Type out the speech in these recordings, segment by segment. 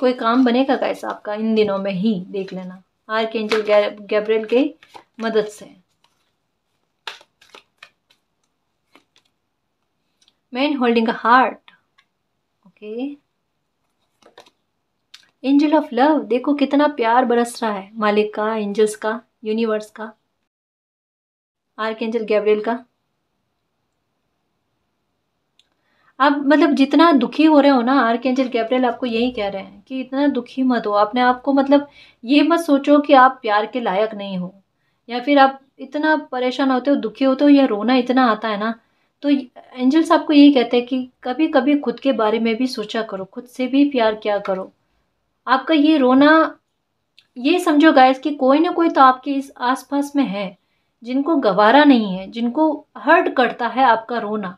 कोई काम बनेगा गाइस आपका इन दिनों में ही, देख लेना आर्कएंजल गैब्रियल के मदद से। Man holding a heart, okay. Angel of love, देखो कितना प्यार बरस रहा है मालिक का, एंजल्स का, यूनिवर्स का, आर्कएंजल गैब्रियल का। आप मतलब जितना दुखी हो रहे हो ना, आर्कएंजल गैब्रियल आपको यही कह रहे हैं कि इतना दुखी मत हो अपने आप को, मतलब ये मत सोचो कि आप प्यार के लायक नहीं हो, या फिर आप इतना परेशान होते हो, दुखी होते हो, या रोना इतना आता है ना, तो एंजल्स आपको यही कहते हैं कि कभी कभी खुद के बारे में भी सोचा करो, खुद से भी प्यार किया करो। आपका ये रोना, ये समझो गाइस कि कोई ना कोई तो आपके इस आसपास में है जिनको गवारा नहीं है, जिनको हर्ट करता है आपका रोना।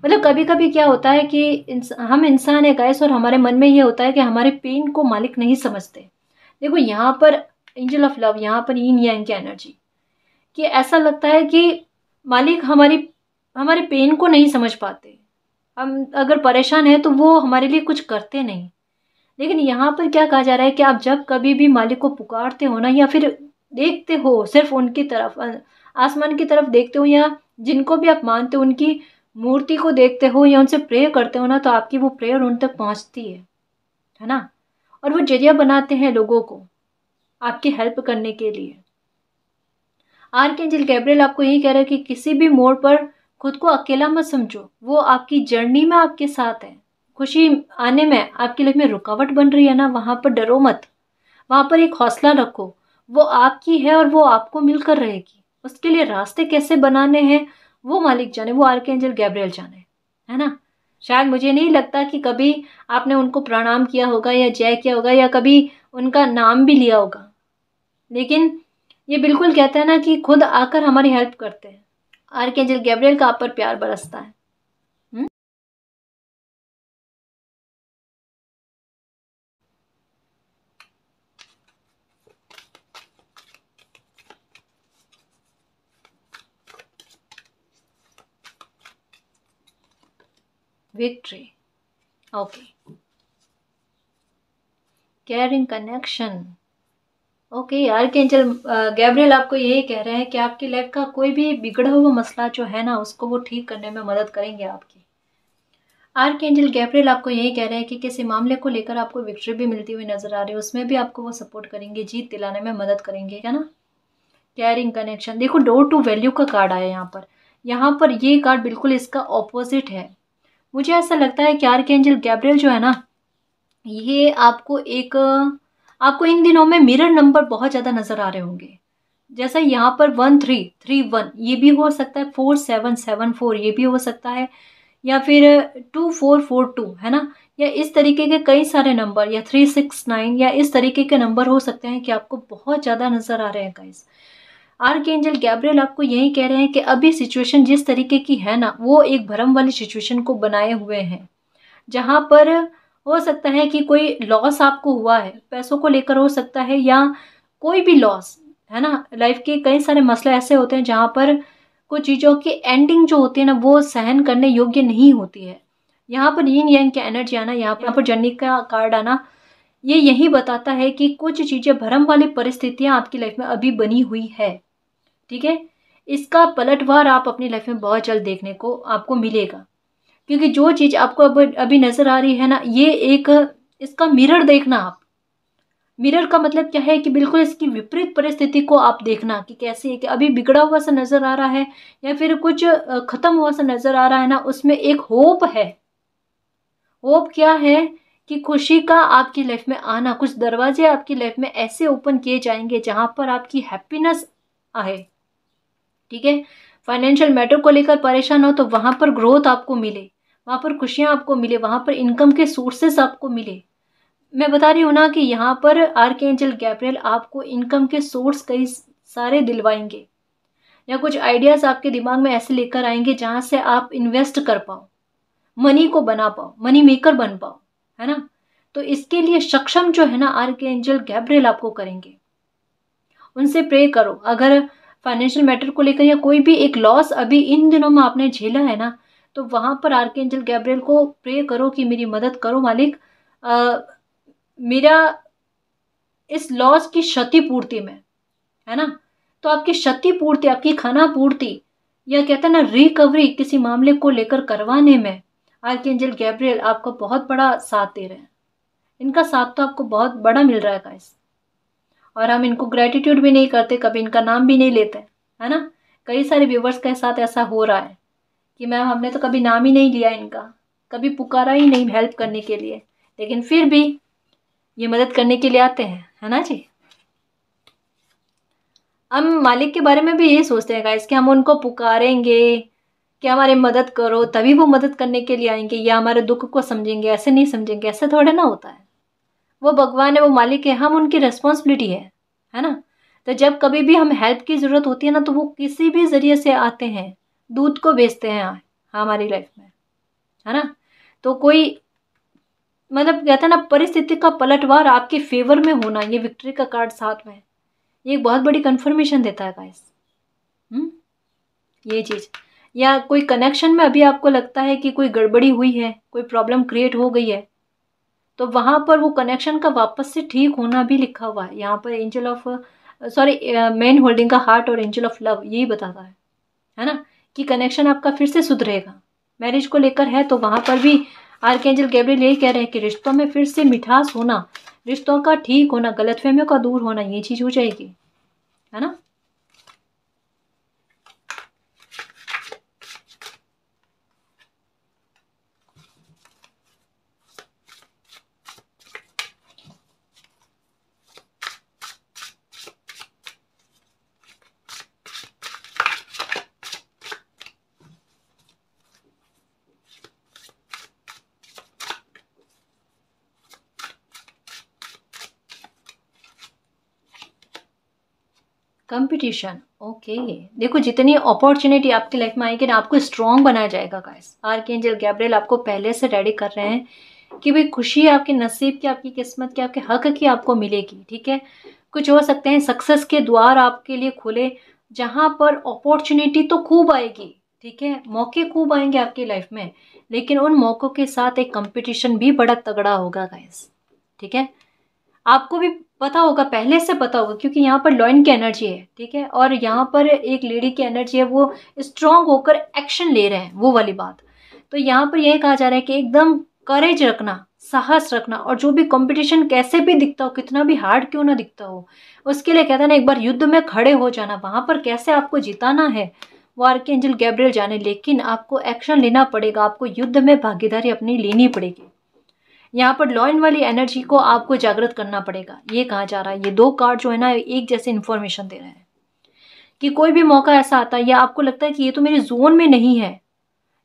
मतलब कभी कभी क्या होता है कि हम इंसान है गाइस, और हमारे मन में ये होता है कि हमारे पेन को मालिक नहीं समझते। देखो यहाँ पर एंजल ऑफ लव, यहाँ पर यीन यांग की एनर्जी, कि ऐसा लगता है कि मालिक हमारे पेन को नहीं समझ पाते। हम अगर परेशान है तो वो हमारे लिए कुछ करते नहीं। लेकिन यहाँ पर क्या कहा जा रहा है कि आप जब कभी भी मालिक को पुकारते हो ना, या फिर देखते हो सिर्फ उनकी तरफ, आसमान की तरफ देखते हो, या जिनको भी आप मानते हो उनकी मूर्ति को देखते हो, या उनसे प्रे करते हो ना, तो आपकी वो प्रेयर उन तक पहुँचती है ना। और वो जरिया बनाते हैं लोगों को आपकी हेल्प करने के लिए। आर्कएंजल गैब्रियल आपको यही कह रहा है कि किसी भी मोड़ पर खुद को अकेला मत समझो, वो आपकी जर्नी में आपके साथ है। खुशी आने में, आपकी लाइफ में रुकावट बन रही है ना, वहां पर डरो मत, वहां पर एक हौसला रखो। वो आपकी है और वो आपको मिलकर रहेगी। उसके लिए रास्ते कैसे बनाने हैं वो मालिक जाने, वो आर्कएंजल गैब्रियल जाने, है ना। शायद मुझे नहीं लगता कि कभी आपने उनको प्रणाम किया होगा या जय किया होगा या कभी उनका नाम भी लिया होगा, लेकिन ये बिल्कुल कहते हैं ना कि खुद आकर हमारी हेल्प करते हैं। आर्कएंजल गैब्रियल का आप पर प्यार बरसता है। Victory, okay. Caring connection, okay. Archangel Gabriel आपको यही कह रहे हैं कि आपकी लाइफ का कोई भी बिगड़ा हुआ मसला जो है ना, उसको वो ठीक करने में मदद करेंगे आपकी। आर्कएंजल गैब्रियल आपको यही कह रहे हैं कि किसी मामले को लेकर आपको विक्ट्री भी मिलती हुई नजर आ रही है, उसमें भी आपको वो सपोर्ट करेंगे, जीत दिलाने में मदद करेंगे, क्या ना। केयरिंग कनेक्शन, देखो डोर टू वैल्यू का कार्ड आया यहाँ पर। यहाँ पर ये कार्ड बिल्कुल इसका ऑपोजिट है। मुझे ऐसा लगता है कि आर्कएंजल गैब्रियल जो है ना, ये आपको इन दिनों में मिरर नंबर बहुत ज़्यादा नज़र आ रहे होंगे। जैसा यहाँ पर 1331 ये भी हो सकता है, 4774 ये भी हो सकता है, या फिर 2442 है ना, या इस तरीके के कई सारे नंबर, या 369, या इस तरीके के नंबर हो सकते हैं कि आपको बहुत ज़्यादा नज़र आ रहे हैं गाइस। आर्कएंजल गैब्रियल आपको यही कह रहे हैं कि अभी सिचुएशन जिस तरीके की है ना, वो एक भ्रम वाली सिचुएशन को बनाए हुए हैं, जहाँ पर हो सकता है कि कोई लॉस आपको हुआ है, पैसों को लेकर हो सकता है, या कोई भी लॉस, है ना। लाइफ के कई सारे मसले ऐसे होते हैं जहाँ पर कुछ चीज़ों की एंडिंग जो होती है ना, वो सहन करने योग्य नहीं होती है। यहाँ पर यीन यांग की एनर्जी आना, यहाँ पर जर्नी का कार्ड आना, ये यही बताता है कि कुछ चीज़ें, भ्रम वाली परिस्थितियाँ आपकी लाइफ में अभी बनी हुई है, ठीक है। इसका पलटवार आप अपनी लाइफ में बहुत जल्द देखने को आपको मिलेगा, क्योंकि जो चीज़ आपको अब अभी नज़र आ रही है ना, ये एक इसका मिरर देखना आप। मिरर का मतलब क्या है कि बिल्कुल इसकी विपरीत परिस्थिति को आप देखना कि कैसे है, कि अभी बिगड़ा हुआ सा नज़र आ रहा है या फिर कुछ ख़त्म हुआ सा नज़र आ रहा है ना, उसमें एक होप है। होप क्या है कि खुशी का आपकी लाइफ में आना, कुछ दरवाजे आपकी लाइफ में ऐसे ओपन किए जाएंगे जहाँ पर आपकी हैप्पीनेस आए, ठीक है। फाइनेंशियल मैटर को लेकर परेशान हो तो वहाँ पर ग्रोथ आपको मिले, वहाँ पर खुशियाँ आपको मिले, वहाँ पर इनकम के सोर्सेस आपको मिले। मैं बता रही हूँ ना कि यहाँ पर आर्कएंजल गैब्रियल आपको इनकम के सोर्स कई सारे दिलवाएंगे, या कुछ आइडियाज़ आपके दिमाग में ऐसे लेकर आएंगे जहाँ से आप इन्वेस्ट कर पाओ, मनी को बना पाओ, मनी मेकर बन पाओ, है ना। तो इसके लिए सक्षम जो है ना, आर्कएंजल गैब्रियल आपको करेंगे। उनसे प्रे करो। अगर फाइनेंशियल मैटर को लेकर या कोई भी एक लॉस अभी इन दिनों में आपने झेला है ना, तो वहाँ पर आर्कएंजल गैब्रियल को प्रे करो कि मेरी मदद करो मालिक, मेरा इस लॉस की क्षतिपूर्ति में, है ना। तो आपकी क्षतिपूर्ति, आपकी खाना पूर्ति, या कहते हैं ना रिकवरी किसी मामले को लेकर करवाने में आर्कएंजल गैब्रियल आपका बहुत बड़ा साथ दे रहे हैं। इनका साथ तो आपको बहुत बड़ा मिल रहा है गाइस, और हम इनको ग्रेटिट्यूड भी नहीं करते, कभी इनका नाम भी नहीं लेते, है ना। कई सारे व्यूवर्स के साथ ऐसा हो रहा है कि मैम हमने तो कभी नाम ही नहीं लिया इनका, कभी पुकारा ही नहीं हेल्प करने के लिए, लेकिन फिर भी ये मदद करने के लिए आते हैं, है ना जी। हम मालिक के बारे में भी यही सोचते हैं गाइस कि हम उनको पुकारेंगे कि हमारी मदद करो, तभी वो मदद करने के लिए आएंगे, या हमारे दुख को समझेंगे। ऐसे नहीं समझेंगे, ऐसे थोड़ा ना होता है। वो भगवान है, वो मालिक है, हम उनकी रिस्पॉन्सिबिलिटी है ना। तो जब कभी भी हम हेल्प की ज़रूरत होती है ना, तो वो किसी भी ज़रिए से आते हैं, दूध को बेचते हैं हमारी लाइफ में, है ना। तो कोई मतलब कहते हैं ना परिस्थिति का पलटवार आपके फेवर में होना, ये विक्ट्री का कार्ड साथ में, ये एक बहुत बड़ी कन्फर्मेशन देता है गाइस। ये चीज़, या कोई कनेक्शन में अभी आपको लगता है कि कोई गड़बड़ी हुई है, कोई प्रॉब्लम क्रिएट हो गई है, तो वहाँ पर वो कनेक्शन का वापस से ठीक होना भी लिखा हुआ है यहाँ पर। एंजल ऑफ मैन होल्डिंग का हार्ट और एंजल ऑफ लव यही बताता है ना, कि कनेक्शन आपका फिर से सुधरेगा। मैरिज को लेकर है तो वहाँ पर भी आर्कएंजल गैब्रियल यही कह रहे हैं कि रिश्तों में फिर से मिठास होना, रिश्तों का ठीक होना, गलतफहमियों का दूर होना, ये चीज़ हो जाएगी, है ना। Competition, okay. देखो जितनी अपॉर्चुनिटी आपकी लाइफ में आएगी ना, आपको स्ट्रॉन्ग बनाया जाएगा गाइस। आर्कएंजल गैब्रियल आपको पहले से रेडी कर रहे हैं कि भाई खुशी आपके नसीब की, आपकी किस्मत की, आपके हक की आपको मिलेगी, ठीक है। कुछ हो सकते हैं सक्सेस के द्वार आपके लिए खुले, जहाँ पर अपॉर्चुनिटी तो खूब आएगी, ठीक है, मौके खूब आएंगे आपकी लाइफ में, लेकिन उन मौक़ों के साथ एक कंपटीशन भी बड़ा तगड़ा होगा गाइस, ठीक है। आपको भी पता होगा, पहले से पता होगा, क्योंकि यहाँ पर लॉयन की एनर्जी है, ठीक है, और यहाँ पर एक लेडी की एनर्जी है, वो स्ट्रांग होकर एक्शन ले रहे हैं, वो वाली बात। तो यहाँ पर यह कहा जा रहा है कि एकदम करेज रखना, साहस रखना, और जो भी कंपटीशन कैसे भी दिखता हो, कितना भी हार्ड क्यों ना दिखता हो, उसके लिए कहते हैं ना एक बार युद्ध में खड़े हो जाना, वहाँ पर कैसे आपको जिताना है वो आर्कएंजल गैब्रियल जाने, लेकिन आपको एक्शन लेना पड़ेगा, आपको युद्ध में भागीदारी अपनी लेनी पड़ेगी। यहाँ पर लॉयन वाली एनर्जी को आपको जागृत करना पड़ेगा, ये कहा जा रहा है। ये दो कार्ड जो है ना एक जैसे इन्फॉर्मेशन दे रहे हैं कि कोई भी मौका ऐसा आता है, या आपको लगता है कि ये तो मेरे जोन में नहीं है,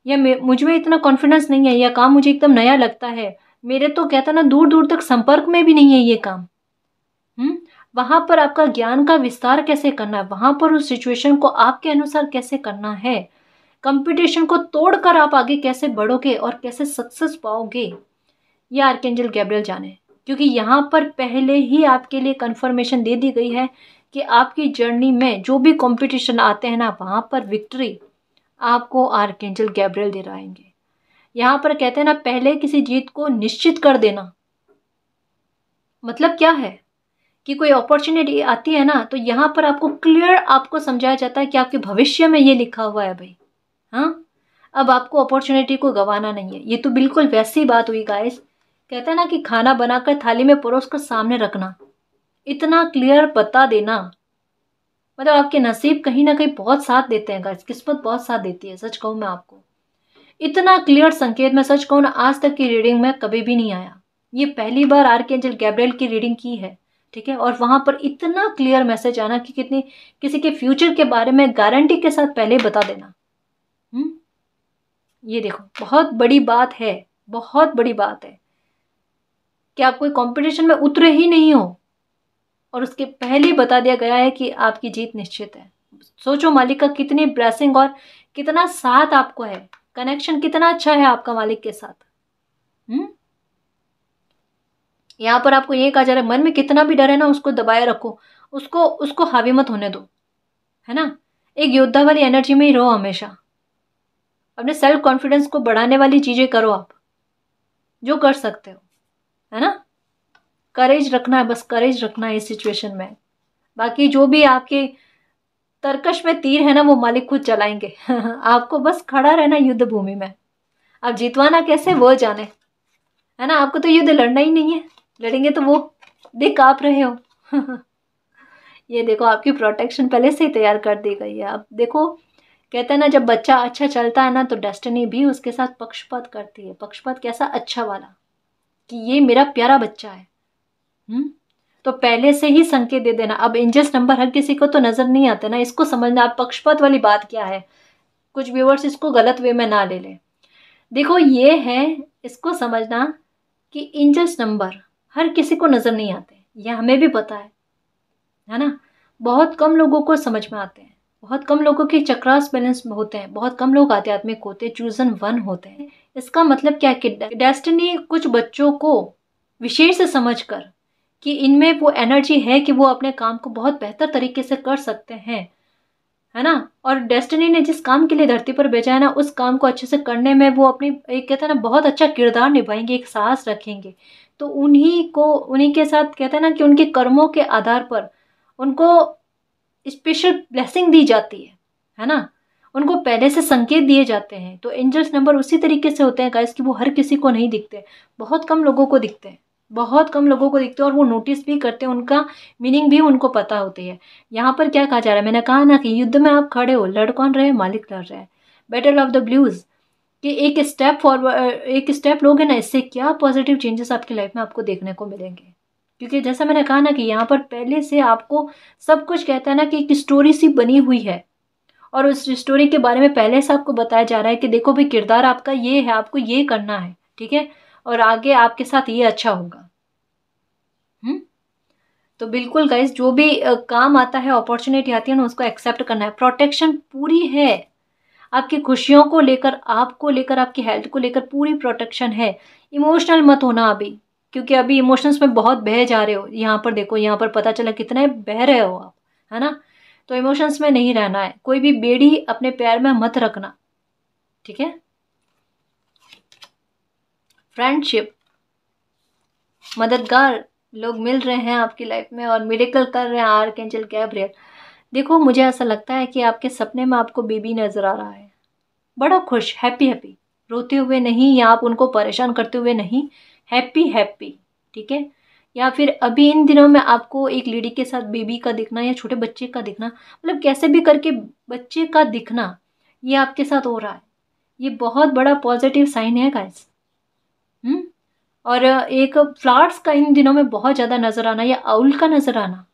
या मुझ में इतना कॉन्फिडेंस नहीं है, या काम मुझे एकदम नया लगता है, मेरे तो कहता ना दूर दूर तक संपर्क में भी नहीं है ये काम, वहां पर आपका ज्ञान का विस्तार कैसे करना है, वहां पर उस सिचुएशन को आपके अनुसार कैसे करना है, कंपटीशन को तोड़कर आप आगे कैसे बढ़ोगे और कैसे सक्सेस पाओगे, ये आर्कएंजल गैब्रियल जाने। क्योंकि यहाँ पर पहले ही आपके लिए कंफर्मेशन दे दी गई है कि आपकी जर्नी में जो भी कंपटीशन आते हैं ना, वहाँ पर विक्ट्री आपको आर्कएंजल गैब्रियल दे रहेंगे। यहाँ पर कहते हैं ना पहले किसी जीत को निश्चित कर देना, मतलब क्या है कि कोई अपॉर्चुनिटी आती है ना, तो यहाँ पर आपको क्लियर आपको समझाया जाता है कि आपके भविष्य में ये लिखा हुआ है भाई, हाँ, अब आपको अपॉर्चुनिटी को गंवाना नहीं है। ये तो बिल्कुल वैसी बात हुई गाइस, कहते हैं ना कि खाना बनाकर थाली में परोस कर सामने रखना, इतना क्लियर बता देना, मतलब आपके नसीब कहीं ना कहीं बहुत साथ देते हैं गाइस, किस्मत बहुत साथ देती है। सच कहूँ मैं आपको, इतना क्लियर संकेत मैं सच कहूँ ना आज तक की रीडिंग में कभी भी नहीं आया। ये पहली बार आर्कएंजल गैब्रियल की रीडिंग की है, ठीक है, और वहां पर इतना क्लियर मैसेज आना कि कितनी किसी के फ्यूचर के बारे में गारंटी के साथ पहले बता देना। ये देखो बहुत बड़ी बात है, बहुत बड़ी बात है कि आप कोई कंपटीशन में उतरे ही नहीं हो और उसके पहले ही बता दिया गया है कि आपकी जीत निश्चित है। सोचो मालिक का कितनी ब्लेसिंग और कितना साथ आपको है, कनेक्शन कितना अच्छा है आपका मालिक के साथ। यहाँ पर आपको ये कहा जा रहा है मन में कितना भी डर है ना उसको दबाए रखो, उसको हावी मत होने दो, है ना। एक योद्धा वाली एनर्जी में ही रहो हमेशा, अपने सेल्फ कॉन्फिडेंस को बढ़ाने वाली चीजें करो आप जो कर सकते हो, है ना। करेज रखना है, बस करेज रखना है इस सिचुएशन में। बाकी जो भी आपके तरकश में तीर है ना वो मालिक खुद चलाएंगे। आपको बस खड़ा रहना युद्ध भूमि में। अब जितवाना कैसे वो जाने, है ना। आपको तो युद्ध लड़ना ही नहीं है, लड़ेंगे तो वो देख आप रहे हो। ये देखो आपकी प्रोटेक्शन पहले से ही तैयार कर दी गई है। अब देखो कहते हैं ना जब बच्चा अच्छा चलता है ना तो डेस्टिनी भी उसके साथ पक्षपात करती है। पक्षपात कैसा, अच्छा वाला, कि ये मेरा प्यारा बच्चा है। तो पहले से ही संकेत दे देना। अब एंजल्स नंबर हर किसी को तो नजर नहीं आते ना, इसको समझना। आप पक्षपात वाली बात क्या है, कुछ व्यूअर्स इसको गलत वे में ना ले लें। देखो ये है, इसको समझना कि एंजल्स नंबर हर किसी को नजर नहीं आते, यह हमें भी पता है ना। बहुत कम लोगों को समझ में आते हैं, बहुत कम लोगों के चक्रास बैलेंस होते हैं, बहुत कम लोग आध्यात्मिक होते हैं, चूजन वन होते हैं। इसका मतलब क्या है कि डेस्टिनी कुछ बच्चों को विशेष से समझकर कि इनमें वो एनर्जी है कि वो अपने काम को बहुत बेहतर तरीके से कर सकते हैं, है ना। और डेस्टिनी ने जिस काम के लिए धरती पर भेजा है ना, उस काम को अच्छे से करने में वो अपनी एक कहते हैं ना बहुत अच्छा किरदार निभाएंगे, एक साहस रखेंगे। तो उन्हीं के साथ कहते हैं ना कि उनके कर्मों के आधार पर उनको स्पेशल ब्लेसिंग दी जाती है ना। उनको पहले से संकेत दिए जाते हैं। तो एंजल्स नंबर उसी तरीके से होते हैं गाइस कि वो हर किसी को नहीं दिखते, बहुत कम लोगों को दिखते हैं, बहुत कम लोगों को दिखते हैं, और वो नोटिस भी करते हैं, उनका मीनिंग भी उनको पता होती है। यहाँ पर क्या कहा जा रहा है, मैंने कहा ना कि युद्ध में आप खड़े हो, लड़ कौन रहे, मालिक लड़ रहे हैं। बैटल ऑफ द ब्लूज कि एक स्टेप फॉरवर्ड, एक स्टेप लोगे ना, इससे क्या पॉजिटिव चेंजेस आपकी लाइफ में आपको देखने को मिलेंगे। क्योंकि जैसा मैंने कहा ना कि यहाँ पर पहले से आपको सब कुछ कहता है ना कि एक स्टोरी सी बनी हुई है, और उस स्टोरी के बारे में पहले से आपको बताया जा रहा है कि देखो भाई किरदार आपका ये है, आपको ये करना है, ठीक है, और आगे आपके साथ ये अच्छा होगा। तो बिल्कुल गाइस, जो भी काम आता है, अपॉर्चुनिटी आती है ना, उसको एक्सेप्ट करना है। प्रोटेक्शन पूरी है आपकी खुशियों को लेकर, आपको लेकर, आपकी हेल्थ को लेकर पूरी प्रोटेक्शन है। इमोशनल मत होना अभी, क्योंकि अभी इमोशंस में बहुत बह जा रहे हो। यहाँ पर देखो, यहाँ पर पता चला कितने बह रहे हो आप, है ना। तो इमोशंस में नहीं रहना है, कोई भी बेड़ी अपने पैर में मत रखना, ठीक है। फ्रेंडशिप, मददगार लोग मिल रहे हैं आपकी लाइफ में और मिरेकल कर रहे हैं आर्कएंजल गैब्रियल। देखो मुझे ऐसा लगता है कि आपके सपने में आपको बेबी नजर आ रहा है, बड़ा खुश, हैप्पी हैप्पी, रोते हुए नहीं, या आप उनको परेशान करते हुए नहीं, हैप्पी हैप्पी, ठीक है। या फिर अभी इन दिनों में आपको एक लेडी के साथ बेबी का दिखना या छोटे बच्चे का दिखना, मतलब कैसे भी करके बच्चे का दिखना, ये आपके साथ हो रहा है। ये बहुत बड़ा पॉजिटिव साइन है गाइस। और एक फ्लावर्स का इन दिनों में बहुत ज़्यादा नज़र आना, या आउल का नज़र आना,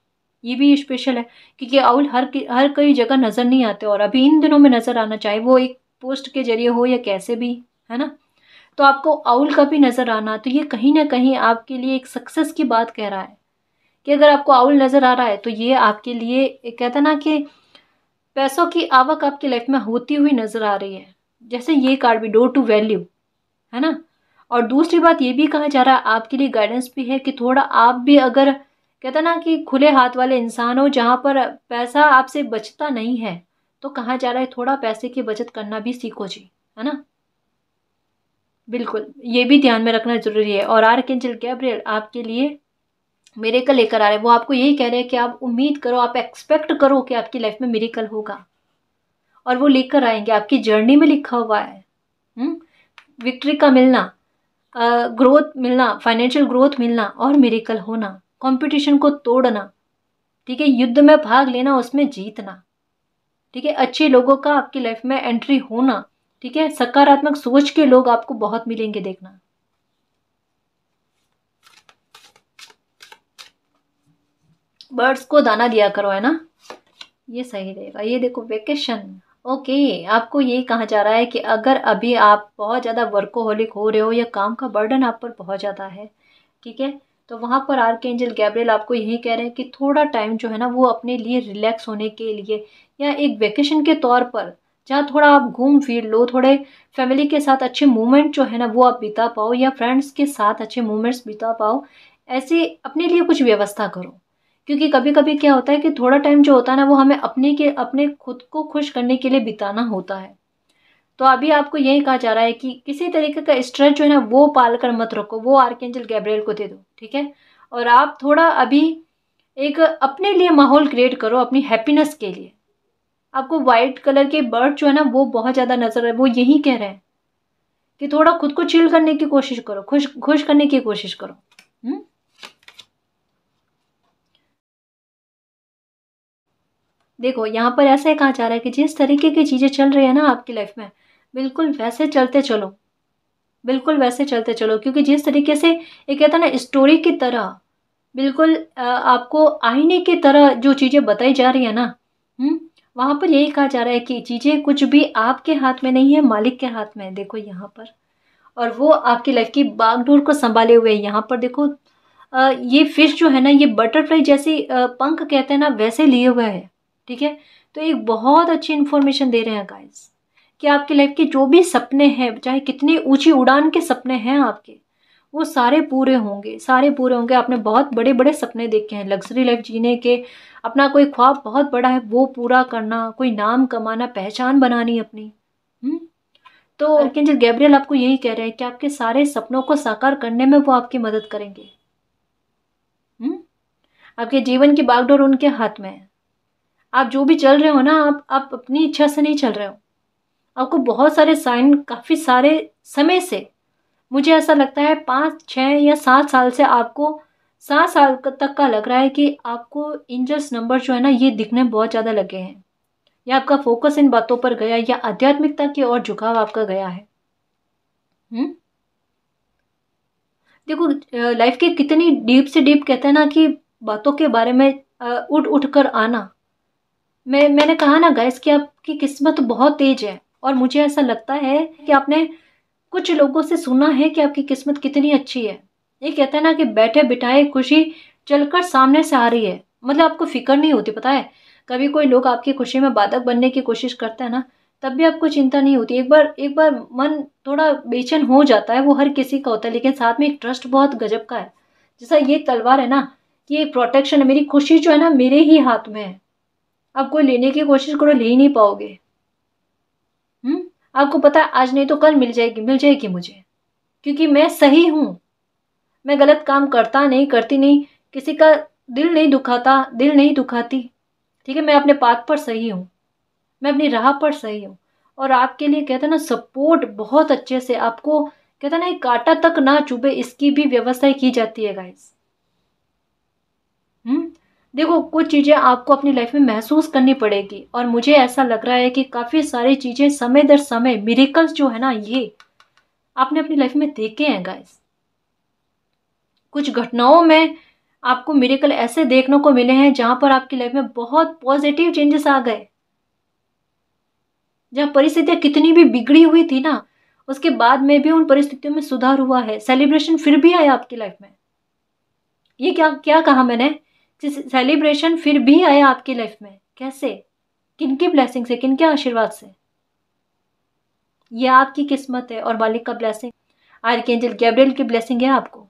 ये भी स्पेशल है, क्योंकि आउल हर कई जगह नज़र नहीं आते, और अभी इन दिनों में नज़र आना, चाहे वो एक पोस्ट के जरिए हो या कैसे भी, है ना। तो आपको आउल का भी नज़र आना, तो ये कहीं ना कहीं आपके लिए एक सक्सेस की बात कह रहा है कि अगर आपको आउल नज़र आ रहा है तो ये आपके लिए एक कहता ना कि पैसों की आवक आपकी लाइफ में होती हुई नज़र आ रही है। जैसे ये कार्ड भी डोर टू वैल्यू, है ना। और दूसरी बात ये भी कहा जा रहा है, आपके लिए गाइडेंस भी है कि थोड़ा आप भी अगर कहते ना कि खुले हाथ वाले इंसान हो, जहाँ पर पैसा आपसे बचता नहीं है, तो कहा जा रहा है थोड़ा पैसे की बचत करना भी सीखो जी, है ना। बिल्कुल, ये भी ध्यान में रखना जरूरी है। और आर्कएंजल गैब्रियल आपके लिए मिरेकल लेकर आ रहे हैं। वो आपको यही कह रहे हैं कि आप उम्मीद करो, आप एक्सपेक्ट करो कि आपकी लाइफ में मिरेकल होगा, और वो लेकर आएंगे। आपकी जर्नी में लिखा हुआ है विक्ट्री का मिलना, ग्रोथ मिलना, फाइनेंशियल ग्रोथ मिलना, और मिरेकल होना, कंपटीशन को तोड़ना, ठीक है, युद्ध में भाग लेना, उसमें जीतना, ठीक है, अच्छे लोगों का आपकी लाइफ में एंट्री होना, ठीक है, सकारात्मक सोच के लोग आपको बहुत मिलेंगे, देखना। बर्ड्स को दाना दिया करो, है ना, ये सही रहेगा। ये देखो वेकेशन, ओके, आपको ये कहा जा रहा है कि अगर अभी आप बहुत ज़्यादा वर्कोहोलिक हो रहे हो या काम का बर्डन आप पर बहुत ज़्यादा है, ठीक है, तो वहाँ पर आर्कएंजल गैब्रियल आपको यही कह रहे हैं कि थोड़ा टाइम जो है ना वो अपने लिए रिलैक्स होने के लिए, या एक वेकेशन के तौर पर, जहाँ थोड़ा आप घूम फिर लो, थोड़े फैमिली के साथ अच्छे मोमेंट जो है ना वो आप बिता पाओ, या फ्रेंड्स के साथ अच्छे मोमेंट्स बिता पाओ, ऐसे अपने लिए कुछ व्यवस्था करो। क्योंकि कभी कभी क्या होता है कि थोड़ा टाइम जो होता है ना वो हमें अपने खुद को खुश करने के लिए बिताना होता है। तो अभी आपको यही कहा जा रहा है कि किसी तरीके का स्ट्रेस जो है ना वो पाल कर मत रखो, वो आर्कएंजल गैब्रियल को दे दो, ठीक है। और आप थोड़ा अभी एक अपने लिए माहौल क्रिएट करो अपनी हैप्पीनेस के लिए। आपको वाइट कलर के बर्ड जो है ना वो बहुत ज़्यादा नजर है, वो यही कह रहे हैं कि थोड़ा खुद को चिल करने की कोशिश करो, खुश खुश करने की कोशिश करो। देखो यहाँ पर ऐसा कहा जा रहा है कि जिस तरीके की चीज़ें चल रही है ना आपकी लाइफ में, बिल्कुल वैसे चलते चलो, बिल्कुल वैसे चलते चलो, क्योंकि जिस तरीके से ये कहता है ना स्टोरी की तरह, बिल्कुल आपको आईने की तरह जो चीज़ें बताई जा रही है ना, वहाँ पर यही कहा जा रहा है कि चीज़ें कुछ भी आपके हाथ में नहीं है, मालिक के हाथ में है। देखो यहाँ पर, और वो आपकी लाइफ की बागडोर को संभाले हुए है। यहाँ पर देखो ये फिश जो है ना, ये बटरफ्लाई जैसी पंख कहते हैं ना, वैसे लिए हुए है। ठीक है, तो एक बहुत अच्छी इन्फॉर्मेशन दे रहे हैं गाइस कि आपकी लाइफ के जो भी सपने हैं, चाहे कितनी ऊंची उड़ान के सपने हैं आपके, वो सारे पूरे होंगे, सारे पूरे होंगे। आपने बहुत बड़े बड़े सपने देखे हैं, लग्जरी लाइफ जीने के, अपना कोई ख्वाब बहुत बड़ा है वो पूरा करना, कोई नाम कमाना, पहचान बनानी अपनी। हम्म तो आर्कएंजल गैब्रियल आपको यही कह रहे हैं कि आपके सारे सपनों को साकार करने में वो आपकी मदद करेंगे। आपके जीवन की बागडोर उनके हाथ में है। आप जो भी चल रहे हो ना, आप अपनी इच्छा से नहीं चल रहे हो। आपको बहुत सारे साइन काफ़ी सारे समय से, मुझे ऐसा लगता है 5, 6 या 7 साल से, आपको 7 साल तक का लग रहा है कि आपको एंजल्स नंबर जो है ना ये दिखने बहुत ज़्यादा लगे हैं, या आपका फोकस इन बातों पर गया, या आध्यात्मिकता की ओर झुकाव आपका गया है। देखो लाइफ के कितनी डीप से डीप कहते हैं ना कि बातों के बारे में उठ उठ कर आना। मैंने कहा ना गाइस कि आपकी किस्मत बहुत तेज है, और मुझे ऐसा लगता है कि आपने कुछ लोगों से सुना है कि आपकी किस्मत कितनी अच्छी है। ये कहते हैं ना कि बैठे बिठाए खुशी चलकर सामने से आ रही है, मतलब आपको फिक्र नहीं होती। पता है, कभी कोई लोग आपकी खुशी में बाधक बनने की कोशिश करते हैं ना, तब भी आपको चिंता नहीं होती। एक बार मन थोड़ा बेचैन हो जाता है, वो हर किसी का होता है, लेकिन साथ में एक ट्रस्ट बहुत गजब का है। जैसा ये तलवार है ना, ये प्रोटेक्शन है, मेरी खुशी जो है ना मेरे ही हाथ में है। आप कोई लेने की कोशिश करो, ले ही नहीं पाओगे। आपको पता है आज नहीं तो कल मिल जाएगी, मिल जाएगी मुझे, क्योंकि मैं सही हूं। मैं गलत काम करता नहीं, करती नहीं, किसी का दिल नहीं दुखाता, दिल नहीं दुखाती। ठीक है, मैं अपने पाथ पर सही हूँ, मैं अपनी राह पर सही हूँ। और आपके लिए कहते हैं ना सपोर्ट बहुत अच्छे से, आपको कहते हैं ना एक कांटा तक ना चुभे, इसकी भी व्यवस्था की जाती है गाइस। देखो कुछ चीजें आपको अपनी लाइफ में महसूस करनी पड़ेगी, और मुझे ऐसा लग रहा है कि काफी सारी चीजें समय दर समय मिरेकल्स जो है ना ये आपने अपनी लाइफ में देखे हैं गाइस। कुछ घटनाओं में आपको मिरेकल ऐसे देखने को मिले हैं जहां पर आपकी लाइफ में बहुत पॉजिटिव चेंजेस आ गए, जहां परिस्थितियां कितनी भी बिगड़ी हुई थी ना, उसके बाद में भी उन परिस्थितियों में सुधार हुआ है, सेलिब्रेशन फिर भी आया आपकी लाइफ में। ये क्या क्या कहा मैंने, सेलिब्रेशन फिर भी आया आपकी लाइफ में। कैसे, किनकी ब्लेसिंग से, किनके आशीर्वाद से? ये आपकी किस्मत है और मालिक का ब्लेसिंग, आर्कएंजल गैब्रियल की ब्लेसिंग है आपको।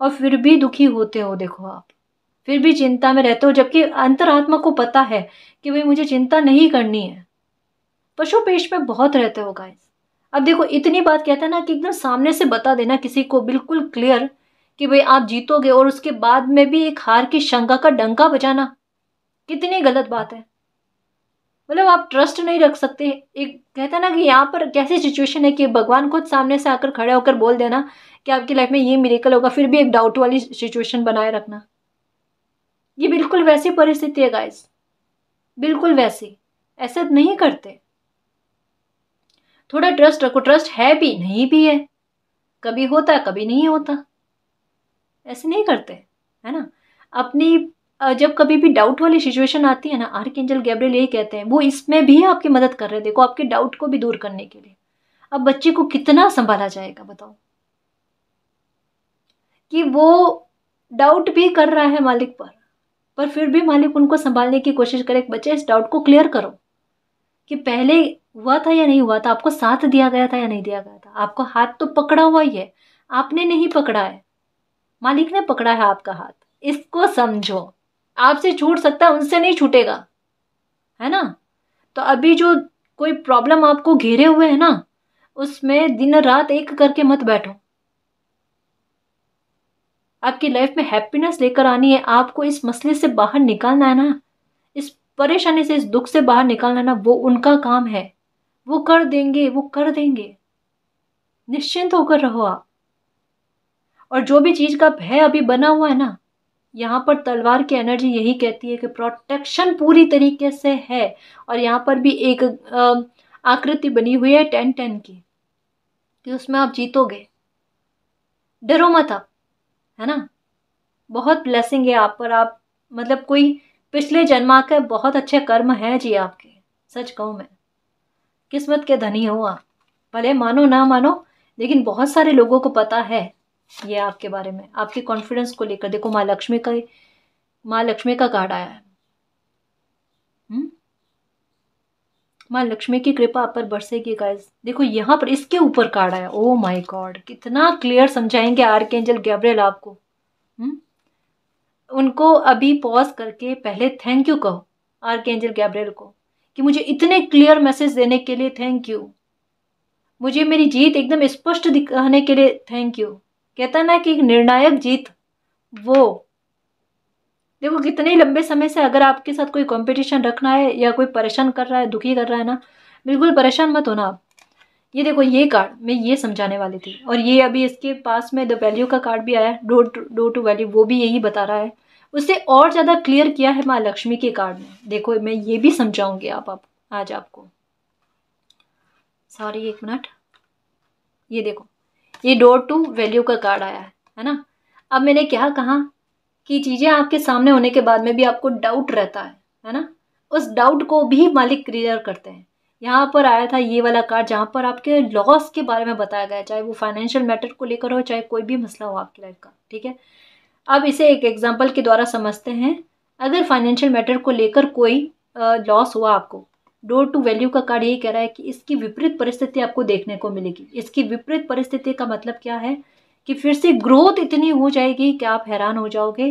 और फिर भी दुखी होते हो, देखो आप फिर भी चिंता में रहते हो, जबकि अंतरात्मा को पता है कि भाई मुझे चिंता नहीं करनी है। पशु पेश में बहुत रहते हो गाइस। अब देखो इतनी बात कहता है ना कि एकदम सामने से बता देना किसी को बिल्कुल क्लियर कि भाई आप जीतोगे, और उसके बाद में भी एक हार की शंका का डंका बजाना, कितनी गलत बात है। मतलब आप ट्रस्ट नहीं रख सकते। एक कहते हैं ना कि यहाँ पर कैसी सिचुएशन है कि भगवान खुद सामने से आकर खड़े होकर बोल देना कि आपकी लाइफ में ये मिरेकल होगा, फिर भी एक डाउट वाली सिचुएशन बनाए रखना। ये बिल्कुल वैसी परिस्थिति है गाइस, बिल्कुल वैसी। ऐसे नहीं करते। थोड़ा ट्रस्ट रखो, ट्रस्ट है भी नहीं भी है, कभी होता है कभी नहीं होता, ऐसे नहीं करते, है ना। अपनी जब कभी भी डाउट वाली सिचुएशन आती है ना, आर्कएंजल गैब्रियल यही कहते हैं, वो इसमें भी आपकी मदद कर रहे हैं। देखो आपके डाउट को भी दूर करने के लिए। अब बच्चे को कितना संभाला जाएगा बताओ, कि वो डाउट भी कर रहा है मालिक पर फिर भी मालिक उनको संभालने की कोशिश करे। बच्चे इस डाउट को क्लियर करो कि पहले हुआ था या नहीं हुआ था, आपको साथ दिया गया था या नहीं दिया गया था, आपको हाथ तो पकड़ा हुआ ही है, आपने नहीं पकड़ा है, मालिक ने पकड़ा है आपका हाथ। इसको समझो, आपसे छूट सकता है, उनसे नहीं छूटेगा, है ना। तो अभी जो कोई प्रॉब्लम आपको घेरे हुए है ना, उसमें दिन रात एक करके मत बैठो। आपकी लाइफ में हैप्पीनेस लेकर आनी है, आपको इस मसले से बाहर निकालना है ना, इस परेशानी से, इस दुख से बाहर निकालना है ना, वो उनका काम है। वो कर देंगे, वो कर देंगे। निश्चिंत होकर रहो आप। और जो भी चीज का भय अभी बना हुआ है ना, यहाँ पर तलवार की एनर्जी यही कहती है कि प्रोटेक्शन पूरी तरीके से है। और यहाँ पर भी एक आकृति बनी हुई है 10-10 की, कि उसमें आप जीतोगे। डरो मत आप, है ना। बहुत ब्लेसिंग है आप पर। आप मतलब कोई पिछले जन्मा के बहुत अच्छे कर्म है जी आपके। सच कहूँ मैं, किस्मत के धनी हो आप। भले मानो ना मानो, लेकिन बहुत सारे लोगों को पता है ये आपके बारे में, आपके कॉन्फिडेंस को लेकर। देखो माँ लक्ष्मी का कार्ड आया है। माँ लक्ष्मी की कृपा आप पर बरसेगी गाइस। देखो यहाँ पर इसके ऊपर कार्ड आया। ओ माय गॉड, कितना क्लियर समझाएंगे आर्कएंजल गैब्रियल आपको। उनको अभी पॉज करके पहले थैंक यू कहो आर्कएंजल गैब्रियल को, कि मुझे इतने क्लियर मैसेज देने के लिए थैंक यू, मुझे मेरी जीत एकदम स्पष्ट दिखाने के लिए थैंक यू। कहता ना कि एक निर्णायक जीत, वो देखो कितने लंबे समय से अगर आपके साथ कोई कंपटीशन रखना है या कोई परेशान कर रहा है, दुखी कर रहा है ना, बिल्कुल परेशान मत होना आप। ये देखो ये कार्ड मैं ये समझाने वाली थी। और ये अभी इसके पास में द वैल्यू का कार्ड भी आया है, डोर टू वैल्यू, वो भी यही बता रहा है। उससे और ज़्यादा क्लियर किया है माँ लक्ष्मी के कार्ड में। देखो मैं ये भी समझाऊंगी आप आज आपको। सॉरी एक मिनट, ये देखो ये डोर टू वैल्यू का कार्ड आया है ना। अब मैंने क्या कहा कि चीज़ें आपके सामने होने के बाद में भी आपको डाउट रहता है ना। उस डाउट को भी मालिक क्लियर करते हैं। यहाँ पर आया था ये वाला कार्ड, जहाँ पर आपके लॉस के बारे में बताया गया है, चाहे वो फाइनेंशियल मैटर को लेकर हो, चाहे कोई भी मसला हो आपकी लाइफ का। ठीक है, अब इसे एक एग्जाम्पल के द्वारा समझते हैं। अगर फाइनेंशियल मैटर को लेकर कोई लॉस हुआ आपको, डोर टू वैल्यू का कार्ड ये कह रहा है कि इसकी विपरीत परिस्थिति आपको देखने को मिलेगी। इसकी विपरीत परिस्थिति का मतलब क्या है कि फिर से ग्रोथ इतनी हो जाएगी कि आप हैरान हो जाओगे।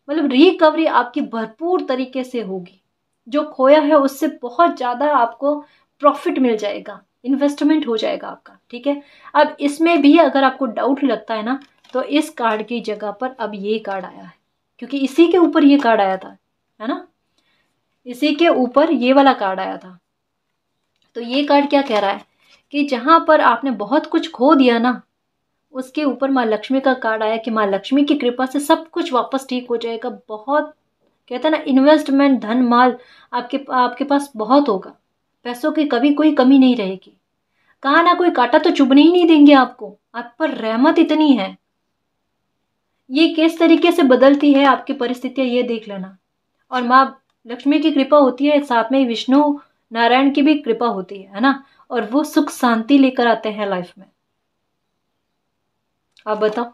मतलब रिकवरी आपकी भरपूर तरीके से होगी। जो खोया है उससे बहुत ज़्यादा आपको प्रॉफिट मिल जाएगा, इन्वेस्टमेंट हो जाएगा आपका। ठीक है, अब इसमें भी अगर आपको डाउट लगता है ना, तो इस कार्ड की जगह पर अब ये कार्ड आया है, क्योंकि इसी के ऊपर ये कार्ड आया था, है ना। इसी के ऊपर ये वाला कार्ड आया था। तो ये कार्ड क्या कह रहा है कि जहां पर आपने बहुत कुछ खो दिया ना, उसके ऊपर माँ लक्ष्मी का कार्ड आया कि माँ लक्ष्मी की कृपा से सब कुछ वापस ठीक हो जाएगा। बहुत कहते हैं ना, इन्वेस्टमेंट, धन माल आपके पास बहुत होगा। पैसों की कभी कोई कमी नहीं रहेगी। कहा ना, कोई कांटा तो चुभने ही नहीं देंगे आपको। आप पर रहमत इतनी है। ये किस तरीके से बदलती है आपकी परिस्थितियां, ये देख लेना। और माँ लक्ष्मी की कृपा होती है, साथ में विष्णु नारायण की भी कृपा होती है ना। और वो सुख शांति लेकर आते हैं लाइफ में। आप बताओ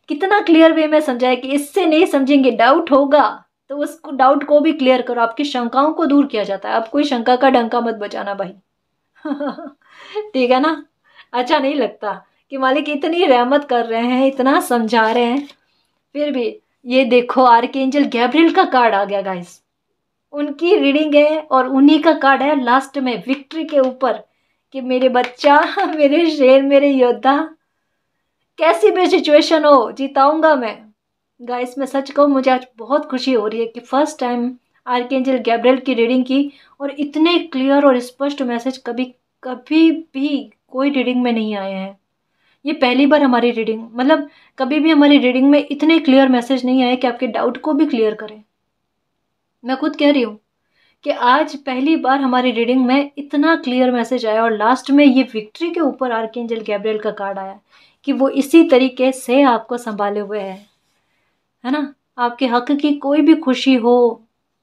कितना क्लियर वे में समझाया कि इससे नहीं समझेंगे, डाउट होगा तो उस डाउट को भी क्लियर करो। आपकी शंकाओं को दूर किया जाता है। अब कोई शंका का डंका मत बजाना भाई। ठीक है ना। अच्छा नहीं लगता कि मालिक इतनी रहमत कर रहे हैं, इतना समझा रहे हैं, फिर भी। ये देखो आर्कएंजल गैब्रियल का कार्ड आ गया गाइस। उनकी रीडिंग है और उन्हीं का कार्ड है लास्ट में विक्ट्री के ऊपर, कि मेरे बच्चा, मेरे शेर, मेरे योद्धा, कैसी भी सिचुएशन हो जिताऊंगा मैं। गाइस मैं सच कहूँ, मुझे आज बहुत खुशी हो रही है कि फर्स्ट टाइम आर्कएंजल गैब्रियल की रीडिंग की, और इतने क्लियर और स्पष्ट मैसेज कभी कभी भी कोई रीडिंग में नहीं आए हैं। ये पहली बार हमारी रीडिंग, मतलब कभी भी हमारी रीडिंग में इतने क्लियर मैसेज नहीं आए कि आपके डाउट को भी क्लियर करें। मैं खुद कह रही हूँ कि आज पहली बार हमारी रीडिंग में इतना क्लियर मैसेज आया, और लास्ट में ये विक्ट्री के ऊपर आर्कएंजल गैब्रियल का कार्ड आया कि वो इसी तरीके से आपको संभाले हुए है ना। आपके हक की कोई भी खुशी हो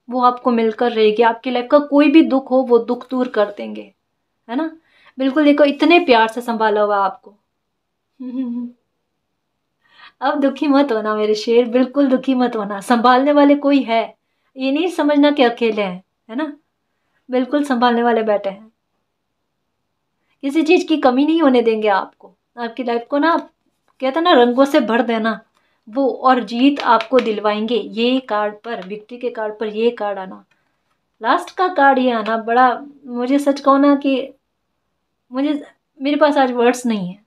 वो आपको मिलकर रहेगी। आपकी लाइफ का कोई भी दुख हो वो दुख दूर कर देंगे, है ना। बिल्कुल देखो इतने प्यार से संभाला हुआ आपको। अब दुखी मत होना मेरे शेर, बिल्कुल दुखी मत होना। संभालने वाले कोई है, ये नहीं समझना कि अकेले हैं, है ना। बिल्कुल संभालने वाले बैठे हैं। किसी चीज की कमी नहीं होने देंगे आपको। आपकी लाइफ को ना, कहते हैं ना, रंगों से भर देना वो, और जीत आपको दिलवाएंगे। ये कार्ड पर, विक्ट्री के कार्ड पर ये कार्ड आना, लास्ट का कार्ड ये आना, बड़ा, मुझे सच कहूँ ना कि मुझे, मेरे पास आज वर्ड्स नहीं है,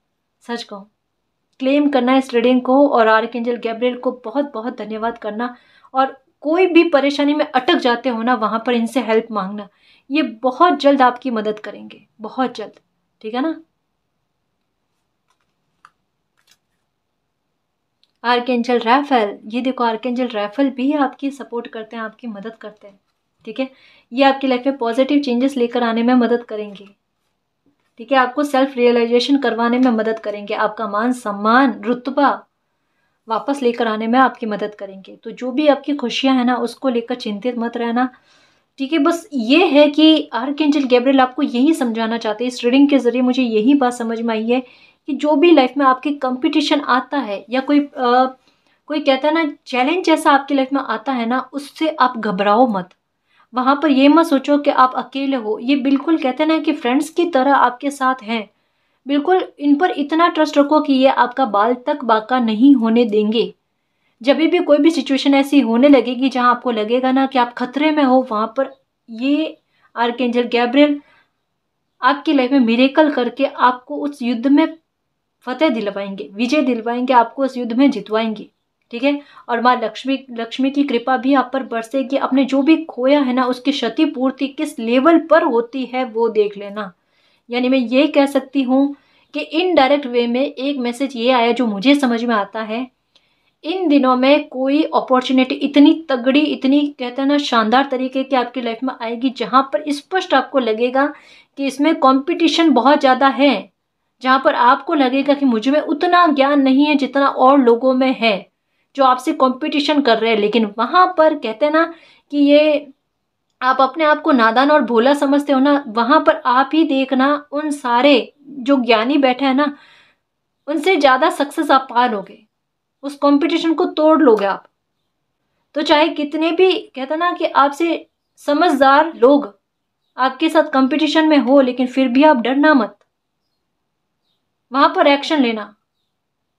सच कहूँ। क्लेम करना इस रीडिंग को और आर्कएंजल गैब्रियल को बहुत बहुत धन्यवाद करना। और कोई भी परेशानी में अटक जाते हो ना, वहाँ पर इनसे हेल्प मांगना। ये बहुत जल्द आपकी मदद करेंगे, बहुत जल्द। ठीक है ना। आर्कएंजल राफेल, ये देखो आर्कएंजल राफेल भी आपकी सपोर्ट करते हैं, आपकी मदद करते हैं। ठीक है, ये आपकी लाइफ में पॉजिटिव चेंजेस लेकर आने में मदद करेंगे। ठीक है, आपको सेल्फ रियलाइजेशन करवाने में मदद करेंगे, आपका मान सम्मान रुतबा वापस लेकर आने में आपकी मदद करेंगे। तो जो भी आपकी खुशियां हैं ना, उसको लेकर चिंतित मत रहना। ठीक है, बस ये है कि आर्कएंजल गैब्रियल आपको यही समझाना चाहते हैं इस रीडिंग के जरिए। मुझे यही बात समझ में आई है कि जो भी लाइफ में आपकी कंपटीशन आता है या कोई कहता है ना चैलेंज जैसा आपकी लाइफ में आता है ना, उससे आप घबराओ मत। वहाँ पर ये मत सोचो कि आप अकेले हो। ये बिल्कुल कहते हैं ना कि फ्रेंड्स की तरह आपके साथ हैं। बिल्कुल इन पर इतना ट्रस्ट रखो कि ये आपका बाल तक बाका नहीं होने देंगे। जब भी कोई भी सिचुएशन ऐसी होने लगेगी जहां आपको लगेगा ना कि आप खतरे में हो, वहां पर ये आर्कएंजल गैब्रियल आपकी लाइफ में मिरेकल करके आपको उस युद्ध में फतेह दिलवाएंगे, विजय दिलवाएंगे, आपको उस युद्ध में जितवाएंगे। ठीक है, और माँ लक्ष्मी की कृपा भी आप पर बरसेगी। आपने जो भी खोया है ना, उसकी क्षतिपूर्ति किस लेवल पर होती है वो देख लेना। यानी मैं ये कह सकती हूँ कि इनडायरेक्ट वे में एक मैसेज ये आया जो मुझे समझ में आता है, इन दिनों में कोई अपॉर्चुनिटी इतनी तगड़ी, इतनी कहते हैं ना शानदार तरीके की आपकी लाइफ में आएगी जहां पर स्पष्ट आपको लगेगा कि इसमें कंपटीशन बहुत ज़्यादा है, जहां पर आपको लगेगा कि मुझ में उतना ज्ञान नहीं है जितना और लोगों में है जो आपसे कंपटीशन कर रहे हैं। लेकिन वहां पर कहते हैं ना कि ये आप अपने आप को नादान और भोला समझते हो ना, वहां पर आप ही देखना उन सारे जो ज्ञानी बैठे हैं ना, उनसे ज़्यादा सक्सेस आप पा लोगे, उस कंपटीशन को तोड़ लोगे आप। तो चाहे कितने भी कहते ना कि आपसे समझदार लोग आपके साथ कंपटीशन में हो, लेकिन फिर भी आप डरना मत। वहां पर एक्शन लेना,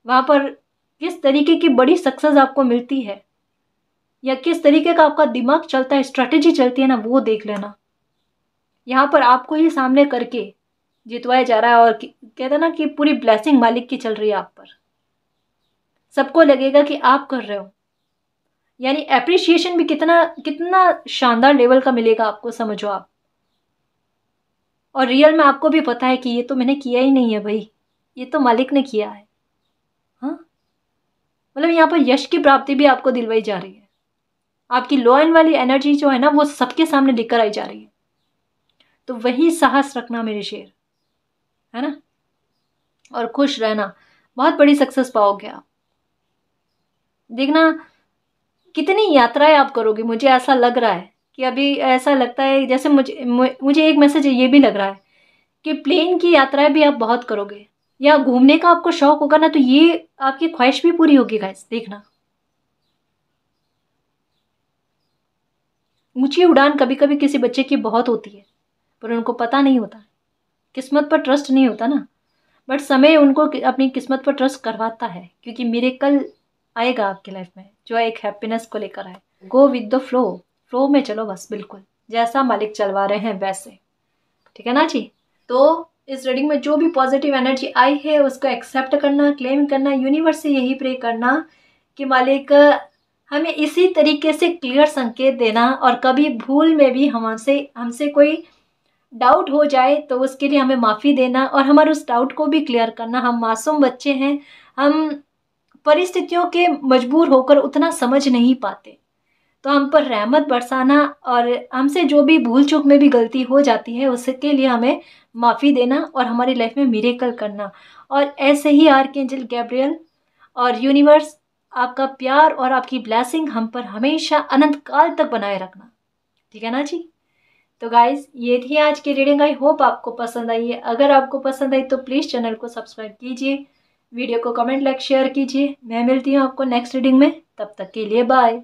वहां पर किस तरीके की बड़ी सक्सेस आपको मिलती है या किस तरीके का आपका दिमाग चलता है, स्ट्रैटेजी चलती है ना, वो देख लेना। यहाँ पर आपको ही सामने करके जितवाया जा रहा है और कहते ना कि पूरी ब्लेसिंग मालिक की चल रही है आप पर। सबको लगेगा कि आप कर रहे हो, यानी एप्रिशिएशन भी कितना कितना शानदार लेवल का मिलेगा आपको, समझो आप। और रियल में आपको भी पता है कि ये तो मैंने किया ही नहीं है भाई, ये तो मालिक ने किया है। हाँ, मतलब यहाँ पर यश की प्राप्ति भी आपको दिलवाई जा रही है। आपकी लॉयन वाली एनर्जी जो है ना, वो सबके सामने लेकर आई जा रही है। तो वही साहस रखना मेरे शेर, है ना, और खुश रहना। बहुत बड़ी सक्सेस पाओगे आप। देखना कितनी यात्राएं आप करोगे। मुझे ऐसा लग रहा है कि अभी ऐसा लगता है जैसे मुझे एक मैसेज ये भी लग रहा है कि प्लेन की यात्राएं भी आप बहुत करोगे, या घूमने का आपको शौक होगा ना, तो ये आपकी ख्वाहिश भी पूरी होगी गाइस। देखना, ऊंची उड़ान कभी कभी किसी बच्चे की बहुत होती है, पर उनको पता नहीं होता, किस्मत पर ट्रस्ट नहीं होता ना। बट समय उनको अपनी किस्मत पर ट्रस्ट करवाता है, क्योंकि मिरेकल आएगा आपकी लाइफ में जो एक हैप्पीनेस को लेकर आए। Go with the flow, flow में चलो बस, बिल्कुल जैसा मालिक चलवा रहे हैं वैसे। ठीक है ना जी। तो इस रीडिंग में जो भी पॉजिटिव एनर्जी आई है उसको एक्सेप्ट करना, क्लेम करना, यूनिवर्स से यही प्रे करना कि मालिक हमें इसी तरीके से क्लियर संकेत देना, और कभी भूल में भी हमसे कोई डाउट हो जाए तो उसके लिए हमें माफ़ी देना, और हमारे उस डाउट को भी क्लियर करना। हम मासूम बच्चे हैं, हम परिस्थितियों के मजबूर होकर उतना समझ नहीं पाते, तो हम पर रहमत बरसाना, और हमसे जो भी भूल चूक में भी गलती हो जाती है उसके लिए हमें माफ़ी देना और हमारी लाइफ में मिरेकल करना। और ऐसे ही आर्कएंजल गैब्रियल और यूनिवर्स आपका प्यार और आपकी ब्लेसिंग हम पर हमेशा अनंत काल तक बनाए रखना। ठीक है ना जी। तो गाइज ये थी आज की रीडिंग। आई होप आपको पसंद आई है। अगर आपको पसंद आई तो प्लीज़ चैनल को सब्सक्राइब कीजिए, वीडियो को कमेंट लाइक शेयर कीजिए। मैं मिलती हूँ आपको नेक्स्ट रीडिंग में, तब तक के लिए बाय।